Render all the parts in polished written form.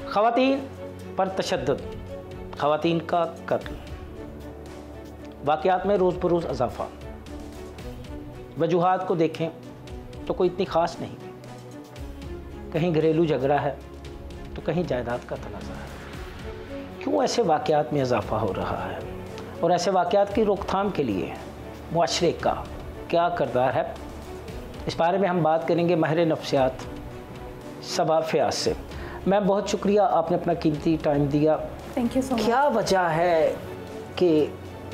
ख़वातीन पर तशद्दुद, ख़वातीन का कत्ल, वाक़यात में रोज़ बरोज़ इजाफ़ा। वजूहात को देखें तो कोई इतनी ख़ास नहीं, कहीं घरेलू झगड़ा है तो कहीं जायदाद का तनाज़ा है। क्यों ऐसे वाक़यात में इजाफ़ा हो रहा है और ऐसे वाक़यात की रोकथाम के लिए मुआशरे का क्या किरदार है, इस बारे में हम बात करेंगे माहिर नफ्सियात सबा फ़याज़ से। मैम बहुत शुक्रिया, आपने अपना कीमती टाइम दिया। Thank you so much. क्या वजह है कि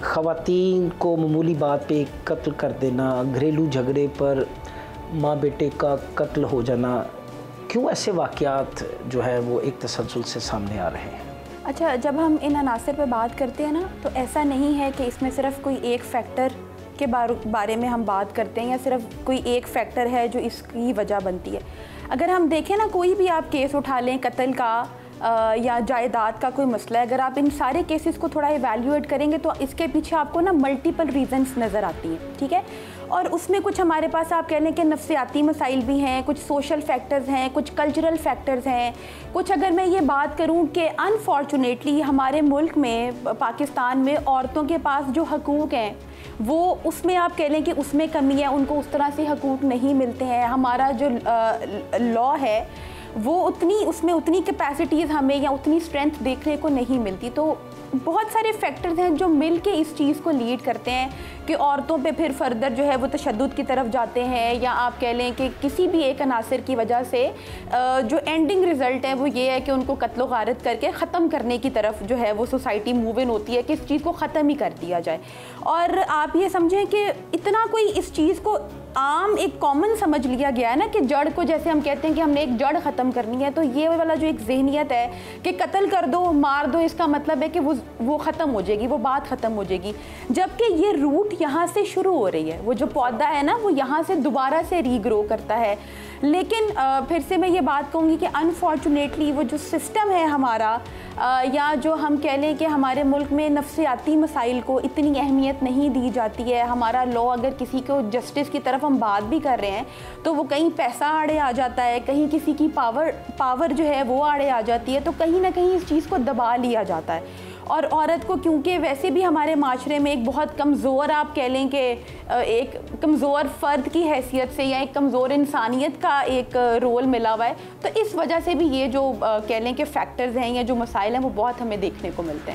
ख़वातीन को मामूली बात पे कत्ल कर देना, घरेलू झगड़े पर माँ बेटे का कत्ल हो जाना, क्यों ऐसे वाक़यात जो है वो एक तसलसल से सामने आ रहे हैं? अच्छा, जब हम इन अनासर पे बात करते हैं ना, तो ऐसा नहीं है कि इसमें सिर्फ कोई एक फैक्टर के बारे में हम बात करते हैं या सिर्फ कोई एक फैक्टर है जो इसकी वजह बनती है। अगर हम देखें ना, कोई भी आप केस उठा लें, कत्ल का या जायदाद का कोई मसला है, अगर आप इन सारे केसेस को थोड़ा इवैल्यूएट करेंगे तो इसके पीछे आपको ना मल्टीपल रीजंस नज़र आती हैं, ठीक है। और उसमें कुछ हमारे पास आप कह लें कि नफ्सियाती मसाइल भी हैं, कुछ सोशल फैक्टर्स हैं, कुछ कल्चरल फैक्टर्स हैं, कुछ अगर मैं ये बात करूं कि अनफॉर्चुनेटली हमारे मुल्क में, पाकिस्तान में, औरतों के पास जो हकूक़ हैं वो उसमें आप कह लें कि उसमें कमी है, उनको उस तरह से हकूक़ नहीं मिलते हैं। हमारा जो लॉ है वो उसमें उतनी कैपेसिटीज़ हमें या उतनी स्ट्रेंथ देखने को नहीं मिलती। तो बहुत सारे फैक्टर्स हैं जो मिल के इस चीज़ को लीड करते हैं कि औरतों पे फिर फर्दर जो है वो तशद्दुद की तरफ जाते हैं, या आप कह लें कि किसी भी एक अनासर की वजह से जो एंडिंग रिज़ल्ट है वो ये है कि उनको कत्ल गारत करके ख़त्म करने की तरफ जो है वो सोसाइटी मूव इन होती है कि इस चीज़ को ख़त्म ही कर दिया जाए। और आप ये समझें कि इतना कोई इस चीज़ को आम एक कॉमन समझ लिया गया है ना कि जड़ को, जैसे हम कहते हैं कि हमने एक जड़ ख़त्म करनी है, तो ये वाला जो एक जहनियत है कि कत्ल कर दो, मार दो, इसका मतलब है कि वो ख़त्म हो जाएगी, वो बात ख़त्म हो जाएगी। जबकि ये रूट यहाँ से शुरू हो रही है, वो जो पौधा है ना वो यहाँ से दोबारा से रीग्रो करता है। लेकिन फिर से मैं ये बात कहूँगी कि अनफॉर्चुनेटली वो जो सिस्टम है हमारा, या जो हम कह लें कि हमारे मुल्क में नफ्सियाती मसाइल को इतनी अहमियत नहीं दी जाती है। हमारा लॉ, अगर किसी को जस्टिस की तरफ हम बात भी कर रहे हैं तो वो कहीं पैसा आड़े आ जाता है, कहीं किसी की पावर जो है वो आड़े आ जाती है, तो कहीं ना कहीं इस चीज़ को दबा लिया जाता है। और औरत को क्योंकि वैसे भी हमारे माशरे में एक बहुत कमज़ोर, आप कह लें कि एक कमज़ोर फ़र्द की हैसियत से या एक कमज़ोर इंसानियत का एक रोल मिला हुआ है, तो इस वजह से भी ये जो कह लें कि फैक्टर्स हैं या जो मसाइल हैं वो बहुत हमें देखने को मिलते हैं।